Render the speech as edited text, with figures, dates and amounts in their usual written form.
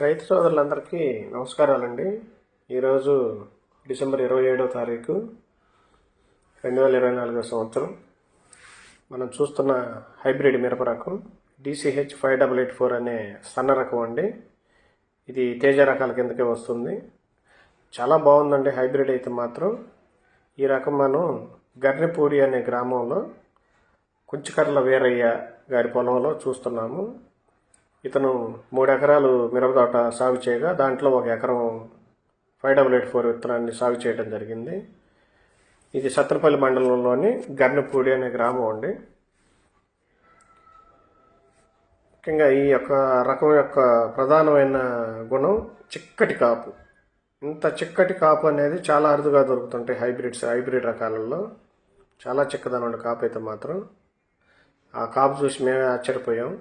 రైతు సోదరులందరికీ నమస్కారాలండి. ఈరోజు డిసెంబర్ 27వ తారీఖు 2024 సంవత్సరం. మనం చూస్తున్న హైబ్రిడ్ మిరప రకం DCH 5884 అనే సన్న రకం అండి. ఇది తేజ రకాల కిందకే వస్తుంది. చాలా బాగుందండి హైబ్రిడ్ అయితే మాత్రం. ఈ రకం మనం గర్నిపూడి అనే గ్రామంలో కుంచికర్ల వీరయ్య గారి పొలంలో చూస్తున్నాము. ఇతను 3 ఎకరాలు మిరప తోట సాగు చేయగా దాంట్లో 1 ఎకరం 5884 విత్తనాన్ని సాగు చేయడం జరిగింది. ఇది సత్తెనపల్లి మండలంలోని గర్నిపూడి అనే గ్రామం అండి. ముఖ్యంగా ఈ యొక్క రకం యొక్క ప్రధానమైన గుణం చిక్కటి కాపు. ఇంత చిక్కటి కాపు అనేది చాలా అరుదుగా దొరుకుతుంటాయి హైబ్రిడ్ రకాలలో. చాలా చిక్కదనం కాపు అయితే మాత్రం. ఆ కాపు చూసి మేమే ఆశ్చర్యపోయాం.